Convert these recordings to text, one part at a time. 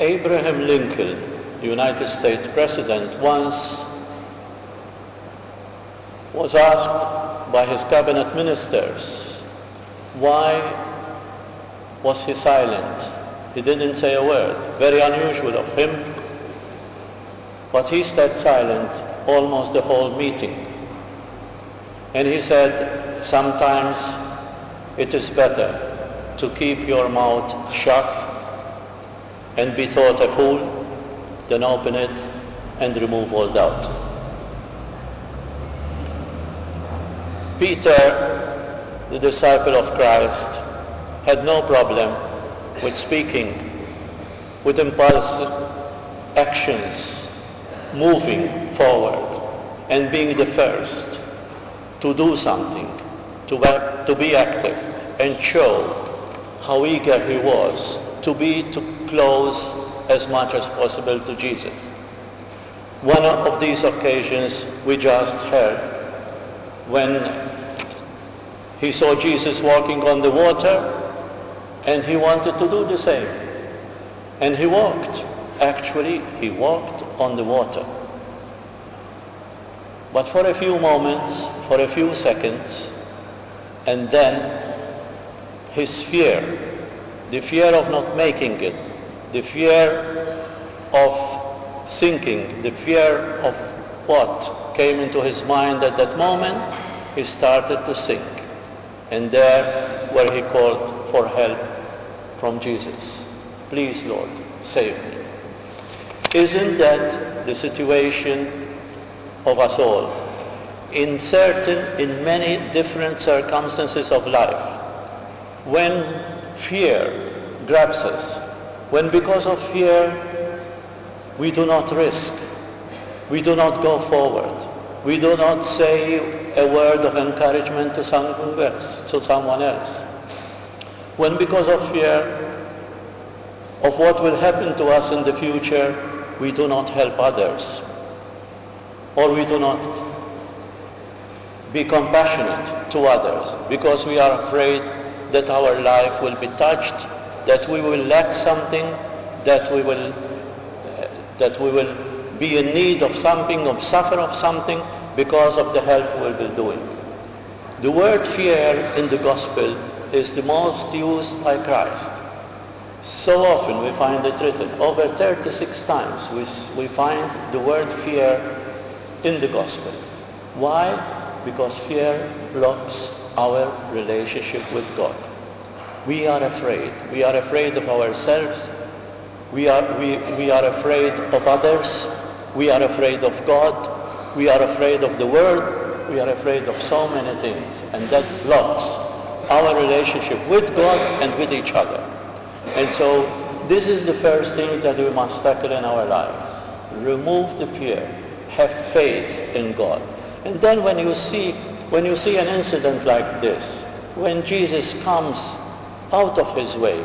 Abraham Lincoln, the United States President, once was asked by his cabinet ministers, why was he silent? He didn't say a word. Very unusual of him. But he stayed silent almost the whole meeting. And he said, sometimes it is better to keep your mouth shut and be thought a fool than open it and remove all doubt. Peter, the disciple of Christ, had no problem with speaking, with impulsive actions, moving forward and being the first to do something, to be active and show how eager he was to be too close as much as possible to Jesus. One of these occasions we just heard, when he saw Jesus walking on the water and he wanted to do the same. And he walked. Actually, he walked on the water. But for a few moments, for a few seconds, and then his fear, the fear of not making it, the fear of sinking, the fear of what came into his mind at that moment, he started to sink. And there where he called for help from Jesus. Please, Lord, save me. Isn't that the situation of us all? In many different circumstances of life, when fear grabs us, when because of fear we do not risk, we do not go forward, we do not say a word of encouragement to someone else, when because of fear of what will happen to us in the future, we do not help others, or we do not be compassionate to others because we are afraid that our life will be touched, that we will lack something, that we will be in need of something, of suffer of something because of the help we will be doing. The word fear in the gospel is the most used by Christ. So often we find it written. Over 36 times we find the word fear in the gospel. Why? Because fear blocks our relationship with God. We are afraid. We are afraid of ourselves. We are afraid of others. We are afraid of God. We are afraid of the world. We are afraid of so many things. And that blocks our relationship with God and with each other. And so this is the first thing that we must tackle in our life. Remove the fear. Have faith in God. And then when you see an incident like this, when Jesus comes out of his way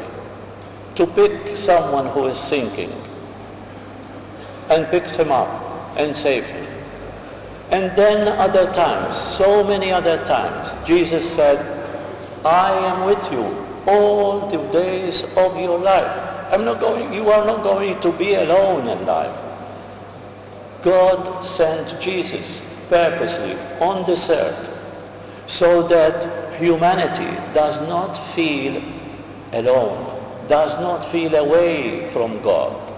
to pick someone who is sinking and picks him up and saves him. And then other times, so many other times, Jesus said, I am with you all the days of your life. You are not going to be alone in life. God sent Jesus purposely on this earth so that humanity does not feel alone, does not feel away from God.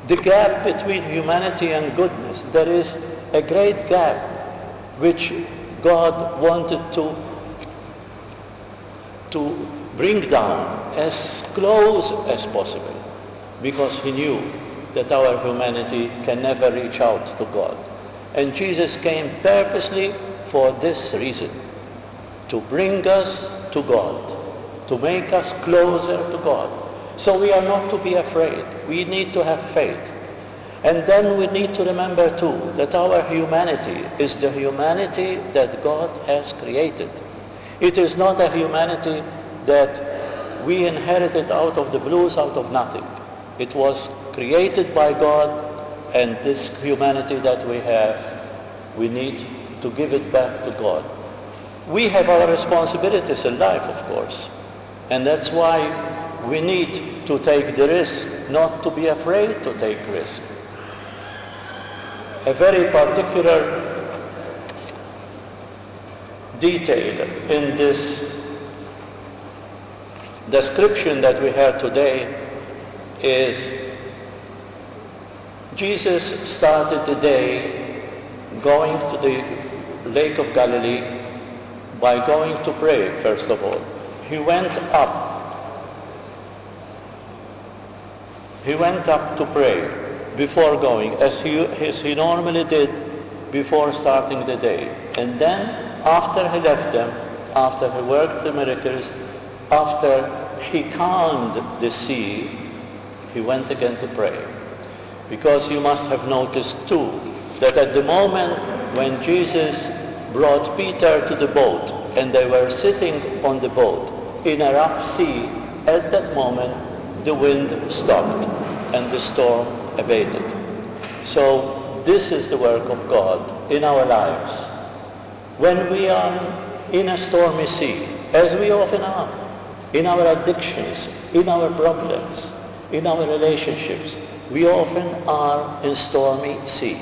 The gap between humanity and goodness, there is a great gap which God wanted to bring down as close as possible, because he knew that our humanity can never reach out to God. And Jesus came purposely for this reason, to bring us to God, to make us closer to God. So we are not to be afraid. We need to have faith. And then we need to remember too that our humanity is the humanity that God has created. It is not a humanity that we inherited out of the blues, out of nothing. It was created by God, and this humanity that we have, we need to give it back to God. We have our responsibilities in life, of course, and that's why we need to take the risk, not to be afraid to take risk. A very particular detail in this description that we heard today is Jesus started the day going to the Lake of Galilee by going to pray, first of all. He went up to pray before going, as he normally did before starting the day. And then, after he left them, after he worked the miracles, after he calmed the sea, he went again to pray. Because you must have noticed too, that at the moment when Jesus brought Peter to the boat, and they were sitting on the boat in a rough sea, at that moment the wind stopped and the storm abated. So this is the work of God in our lives. When we are in a stormy sea, as we often are, in our addictions, in our problems, in our relationships, we often are in stormy sea,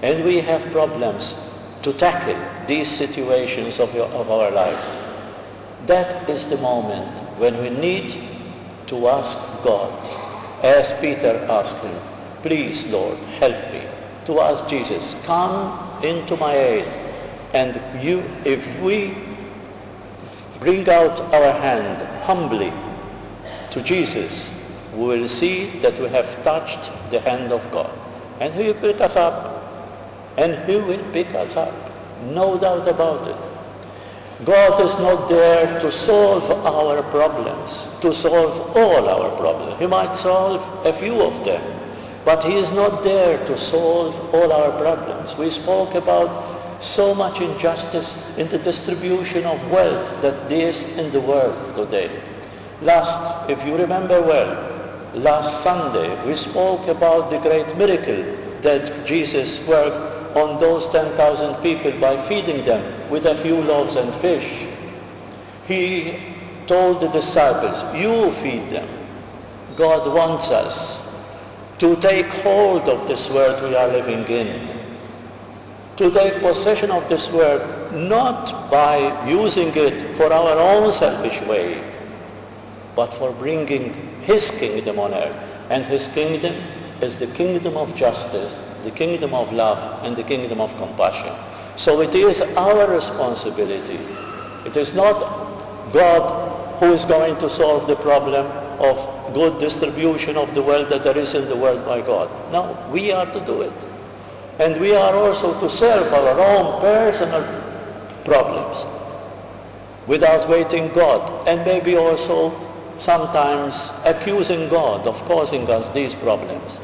and we have problems to tackle these situations of our lives. That is the moment when we need to ask God, as Peter asked him, please Lord, help me. To ask Jesus, come into my aid. And if we bring out our hand humbly to Jesus, we will see that we have touched the hand of God. And He will pick us up. And He will pick us up. No doubt about it. God is not there to solve our problems, to solve all our problems. He might solve a few of them, but He is not there to solve all our problems. We spoke about so much injustice in the distribution of wealth that is in the world today. If you remember well, last Sunday we spoke about the great miracle that Jesus worked on those 10,000 people by feeding them with a few loaves and fish. He told the disciples, you feed them. God wants us to take hold of this world we are living in, to take possession of this world, not by using it for our own selfish way, but for bringing His kingdom on earth. And His kingdom is the kingdom of justice, the kingdom of love, and the kingdom of compassion. So it is our responsibility. It is not God who is going to solve the problem of good distribution of the wealth that there is in the world by God. No, we are to do it. And we are also to serve our own personal problems without waiting God, and maybe also sometimes accusing God of causing us these problems,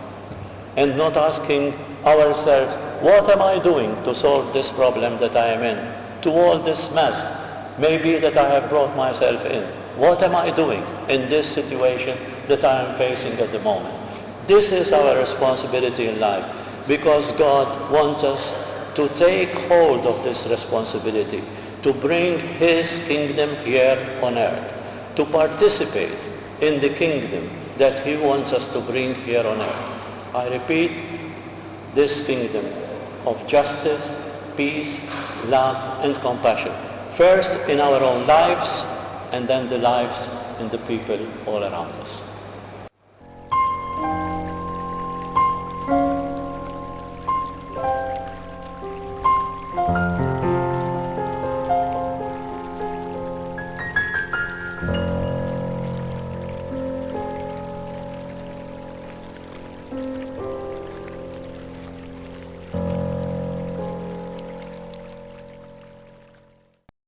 and not asking ourselves, what am I doing to solve this problem that I am in, to all this mess maybe that I have brought myself in? What am I doing in this situation that I am facing at the moment? This is our responsibility in life, because God wants us to take hold of this responsibility, to bring His kingdom here on earth, to participate in the kingdom that He wants us to bring here on earth. I repeat, this kingdom of justice, peace, love, and compassion. First in our own lives, and then the lives and the people all around us.